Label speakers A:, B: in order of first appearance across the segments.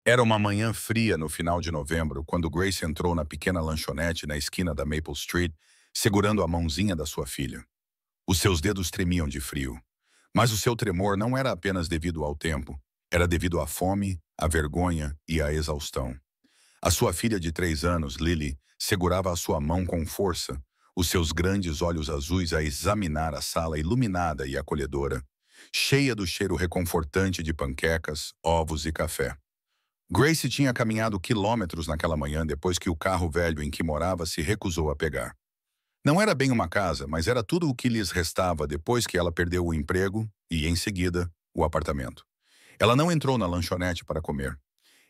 A: Era uma manhã fria no final de novembro, quando Grace entrou na pequena lanchonete na esquina da Maple Street, segurando a mãozinha da sua filha. Os seus dedos tremiam de frio. Mas o seu tremor não era apenas devido ao tempo, era devido à fome, à vergonha e à exaustão. A sua filha de 3 anos, Lily, segurava a sua mão com força, os seus grandes olhos azuis a examinar a sala iluminada e acolhedora, cheia do cheiro reconfortante de panquecas, ovos e café. Grace tinha caminhado quilômetros naquela manhã depois que o carro velho em que morava se recusou a pegar. Não era bem uma casa, mas era tudo o que lhes restava depois que ela perdeu o emprego e, em seguida, o apartamento. Ela não entrou na lanchonete para comer.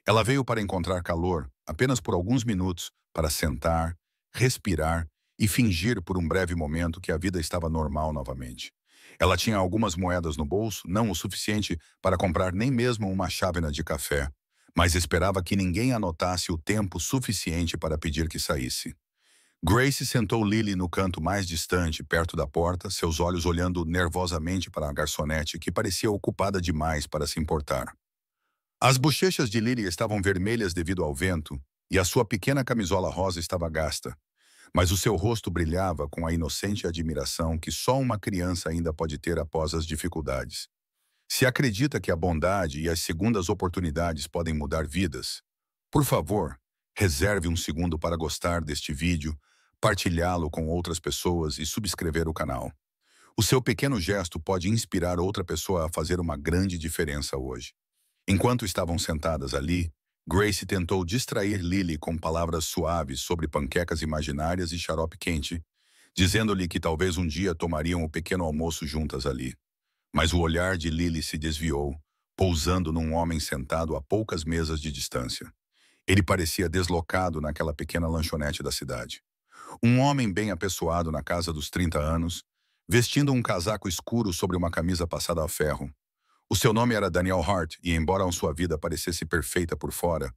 A: Ela veio para encontrar calor, apenas por alguns minutos, para sentar, respirar e fingir por um breve momento que a vida estava normal novamente. Ela tinha algumas moedas no bolso, não o suficiente para comprar nem mesmo uma chávena de café, mas esperava que ninguém anotasse o tempo suficiente para pedir que saísse. Grace sentou Lily no canto mais distante, perto da porta, seus olhos olhando nervosamente para a garçonete, que parecia ocupada demais para se importar. As bochechas de Lily estavam vermelhas devido ao vento, e a sua pequena camisola rosa estava gasta, mas o seu rosto brilhava com a inocente admiração que só uma criança ainda pode ter após as dificuldades. Se acredita que a bondade e as segundas oportunidades podem mudar vidas, por favor, reserve um segundo para gostar deste vídeo, partilhá-lo com outras pessoas e subscrever o canal. O seu pequeno gesto pode inspirar outra pessoa a fazer uma grande diferença hoje. Enquanto estavam sentadas ali, Grace tentou distrair Lily com palavras suaves sobre panquecas imaginárias e xarope quente, dizendo-lhe que talvez um dia tomariam o pequeno almoço juntas ali. Mas o olhar de Lily se desviou, pousando num homem sentado a poucas mesas de distância. Ele parecia deslocado naquela pequena lanchonete da cidade. Um homem bem apessoado na casa dos 30 anos, vestindo um casaco escuro sobre uma camisa passada a ferro. O seu nome era Daniel Hart e, embora a sua vida parecesse perfeita por fora,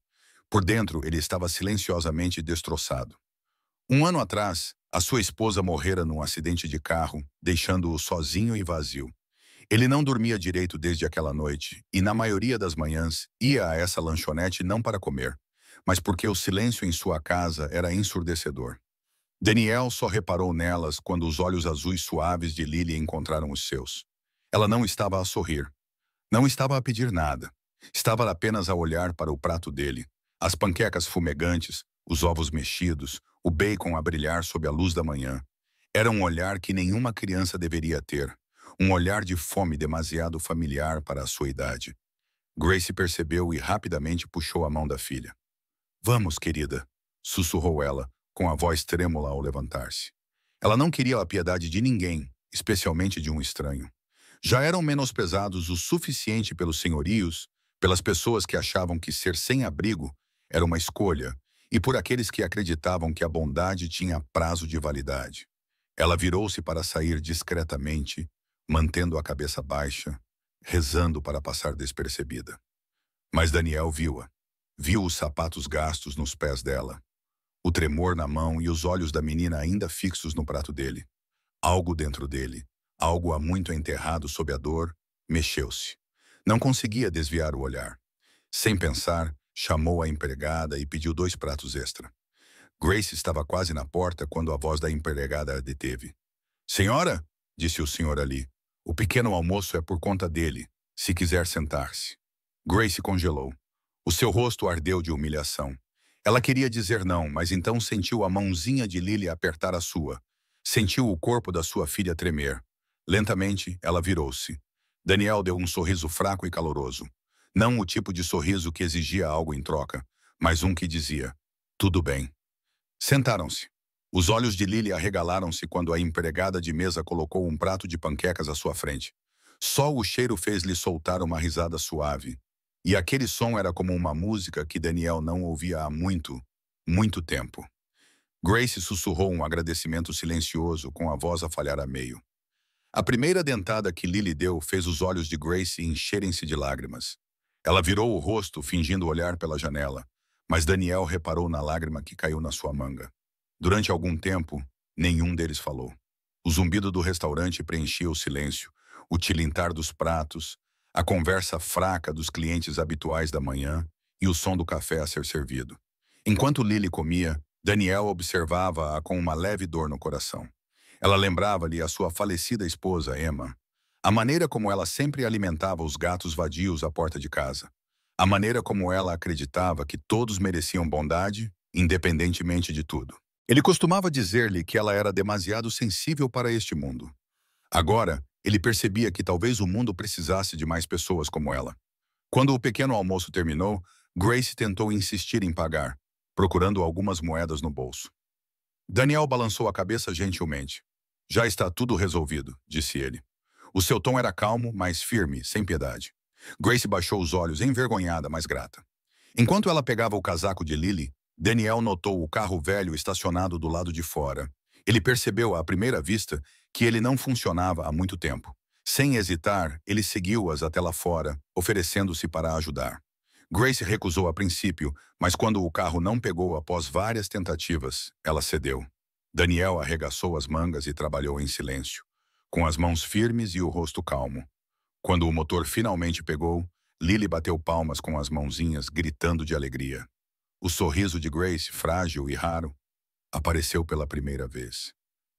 A: por dentro ele estava silenciosamente destroçado. Um ano atrás, a sua esposa morrera num acidente de carro, deixando-o sozinho e vazio. Ele não dormia direito desde aquela noite e, na maioria das manhãs, ia a essa lanchonete não para comer, mas porque o silêncio em sua casa era ensurdecedor. Daniel só reparou nelas quando os olhos azuis suaves de Lily encontraram os seus. Ela não estava a sorrir. Não estava a pedir nada. Estava apenas a olhar para o prato dele. As panquecas fumegantes, os ovos mexidos, o bacon a brilhar sob a luz da manhã. Era um olhar que nenhuma criança deveria ter. Um olhar de fome demasiado familiar para a sua idade. Grace percebeu e rapidamente puxou a mão da filha. "Vamos, querida", sussurrou ela, com a voz trêmula ao levantar-se. Ela não queria a piedade de ninguém, especialmente de um estranho. Já eram menosprezados o suficiente pelos senhorios, pelas pessoas que achavam que ser sem-abrigo era uma escolha, e por aqueles que acreditavam que a bondade tinha prazo de validade. Ela virou-se para sair discretamente, mantendo a cabeça baixa, rezando para passar despercebida. Mas Daniel viu-a. Viu os sapatos gastos nos pés dela, o tremor na mão e os olhos da menina ainda fixos no prato dele. Algo dentro dele, algo há muito enterrado sob a dor, mexeu-se. Não conseguia desviar o olhar. Sem pensar, chamou a empregada e pediu 2 pratos extra. Grace estava quase na porta quando a voz da empregada a deteve. "Senhora", disse o senhor ali, "o pequeno almoço é por conta dele, se quiser sentar-se." Grace congelou. O seu rosto ardeu de humilhação. Ela queria dizer não, mas então sentiu a mãozinha de Lily apertar a sua. Sentiu o corpo da sua filha tremer. Lentamente, ela virou-se. Daniel deu um sorriso fraco e caloroso. Não o tipo de sorriso que exigia algo em troca, mas um que dizia, "Tudo bem." Sentaram-se. Os olhos de Lily arregalaram-se quando a empregada de mesa colocou um prato de panquecas à sua frente. Só o cheiro fez-lhe soltar uma risada suave. E aquele som era como uma música que Daniel não ouvia há muito, muito tempo. Grace sussurrou um agradecimento silencioso com a voz a falhar a meio. A primeira dentada que Lily deu fez os olhos de Grace encherem-se de lágrimas. Ela virou o rosto, fingindo olhar pela janela, mas Daniel reparou na lágrima que caiu na sua manga. Durante algum tempo, nenhum deles falou. O zumbido do restaurante preenchia o silêncio, o tilintar dos pratos, a conversa fraca dos clientes habituais da manhã e o som do café a ser servido. Enquanto Lily comia, Danielle observava-a com uma leve dor no coração. Ela lembrava-lhe a sua falecida esposa, Emma. A maneira como ela sempre alimentava os gatos vadios à porta de casa. A maneira como ela acreditava que todos mereciam bondade, independentemente de tudo. Ele costumava dizer-lhe que ela era demasiado sensível para este mundo. Agora, ele percebia que talvez o mundo precisasse de mais pessoas como ela. Quando o pequeno almoço terminou, Grace tentou insistir em pagar, procurando algumas moedas no bolso. Daniel balançou a cabeça gentilmente. Já está tudo resolvido, disse ele. O seu tom era calmo, mas firme, sem piedade. Grace baixou os olhos, envergonhada, mas grata. Enquanto ela pegava o casaco de Lily, Daniel notou o carro velho estacionado do lado de fora. Ele percebeu à primeira vista que ele não funcionava há muito tempo. Sem hesitar, ele seguiu-as até lá fora, oferecendo-se para ajudar. Grace recusou a princípio, mas quando o carro não pegou após várias tentativas, ela cedeu. Daniel arregaçou as mangas e trabalhou em silêncio, com as mãos firmes e o rosto calmo. Quando o motor finalmente pegou, Lily bateu palmas com as mãozinhas, gritando de alegria. O sorriso de Grace, frágil e raro, apareceu pela primeira vez.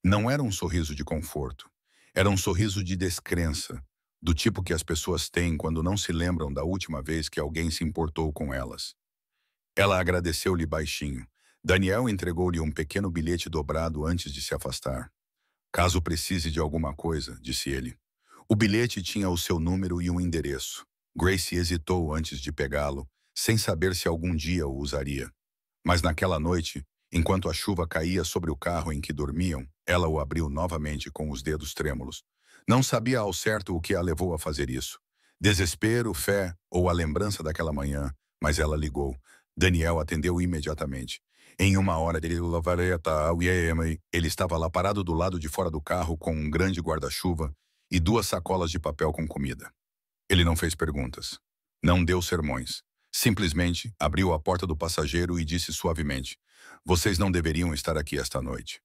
A: Não era um sorriso de conforto. Era um sorriso de descrença, do tipo que as pessoas têm quando não se lembram da última vez que alguém se importou com elas. Ela agradeceu-lhe baixinho. Daniel entregou-lhe um pequeno bilhete dobrado antes de se afastar. Caso precise de alguma coisa, disse ele. O bilhete tinha o seu número e um endereço. Grace hesitou antes de pegá-lo, sem saber se algum dia o usaria. Mas naquela noite, enquanto a chuva caía sobre o carro em que dormiam, ela o abriu novamente com os dedos trêmulos. Não sabia ao certo o que a levou a fazer isso. Desespero, fé ou a lembrança daquela manhã, mas ela ligou. Daniel atendeu imediatamente. Em uma hora ele estava lá parado do lado de fora do carro com um grande guarda-chuva e 2 sacolas de papel com comida. Ele não fez perguntas. Não deu sermões. Simplesmente abriu a porta do passageiro e disse suavemente: "Vocês não deveriam estar aqui esta noite."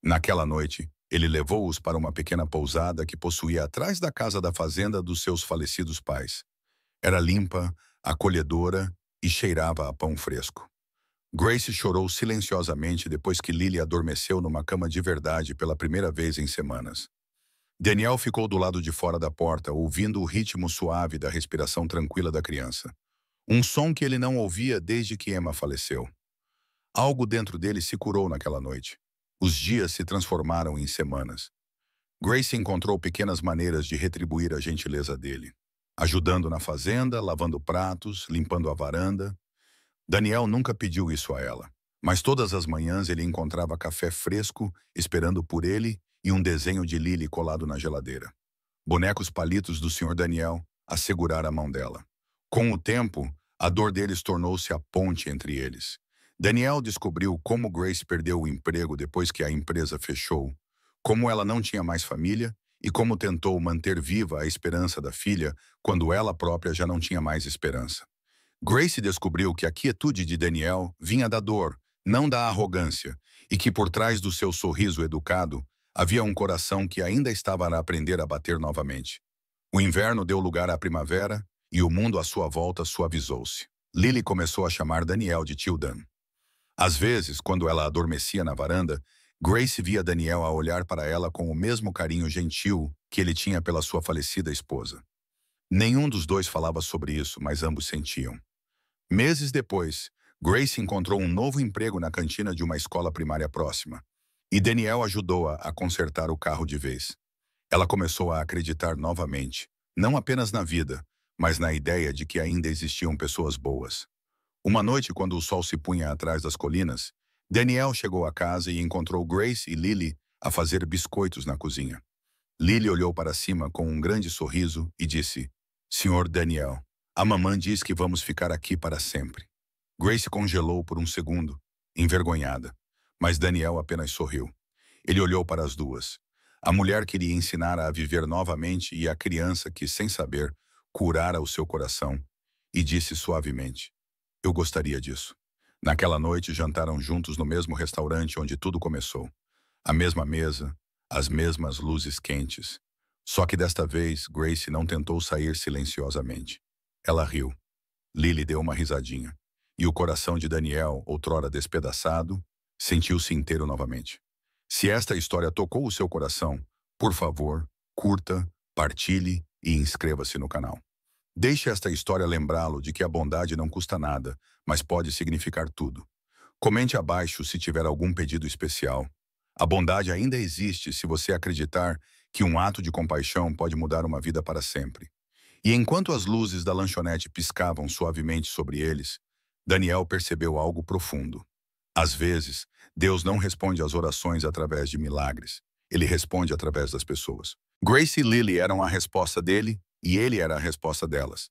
A: Naquela noite, ele levou-os para uma pequena pousada que possuía atrás da casa da fazenda dos seus falecidos pais. Era limpa, acolhedora e cheirava a pão fresco. Grace chorou silenciosamente depois que Lily adormeceu numa cama de verdade pela primeira vez em semanas. Daniel ficou do lado de fora da porta, ouvindo o ritmo suave da respiração tranquila da criança. Um som que ele não ouvia desde que Emma faleceu. Algo dentro dele se curou naquela noite. Os dias se transformaram em semanas. Grace encontrou pequenas maneiras de retribuir a gentileza dele. Ajudando na fazenda, lavando pratos, limpando a varanda. Daniel nunca pediu isso a ela. Mas todas as manhãs ele encontrava café fresco, esperando por ele, e um desenho de Lily colado na geladeira. Bonecos palitos do Sr. Daniel a segurar a mão dela. Com o tempo, a dor deles tornou-se a ponte entre eles. Daniel descobriu como Grace perdeu o emprego depois que a empresa fechou, como ela não tinha mais família e como tentou manter viva a esperança da filha quando ela própria já não tinha mais esperança. Grace descobriu que a quietude de Daniel vinha da dor, não da arrogância, e que por trás do seu sorriso educado havia um coração que ainda estava a aprender a bater novamente. O inverno deu lugar à primavera e o mundo à sua volta suavizou-se. Lily começou a chamar Daniel de tio Dan. Às vezes, quando ela adormecia na varanda, Grace via Daniel a olhar para ela com o mesmo carinho gentil que ele tinha pela sua falecida esposa. Nenhum dos dois falava sobre isso, mas ambos sentiam. Meses depois, Grace encontrou um novo emprego na cantina de uma escola primária próxima, e Daniel ajudou-a a consertar o carro de vez. Ela começou a acreditar novamente, não apenas na vida, mas na ideia de que ainda existiam pessoas boas. Uma noite, quando o sol se punha atrás das colinas, Daniel chegou a casa e encontrou Grace e Lily a fazer biscoitos na cozinha. Lily olhou para cima com um grande sorriso e disse: "Senhor Daniel, a mamãe diz que vamos ficar aqui para sempre." Grace congelou por um segundo, envergonhada, mas Daniel apenas sorriu. Ele olhou para as duas. A mulher que lhe ensinara a viver novamente e a criança que, sem saber, curara o seu coração, e disse suavemente: "Eu gostaria disso." Naquela noite, jantaram juntos no mesmo restaurante onde tudo começou. A mesma mesa, as mesmas luzes quentes. Só que desta vez, Grace não tentou sair silenciosamente. Ela riu. Lily deu uma risadinha. E o coração de Daniel, outrora despedaçado, sentiu-se inteiro novamente. Se esta história tocou o seu coração, por favor, curta, partilhe e inscreva-se no canal. Deixe esta história lembrá-lo de que a bondade não custa nada, mas pode significar tudo. Comente abaixo se tiver algum pedido especial. A bondade ainda existe se você acreditar que um ato de compaixão pode mudar uma vida para sempre. E enquanto as luzes da lanchonete piscavam suavemente sobre eles, Daniel percebeu algo profundo. Às vezes, Deus não responde às orações através de milagres. Ele responde através das pessoas. Grace e Lily eram a resposta dele e ele era a resposta delas.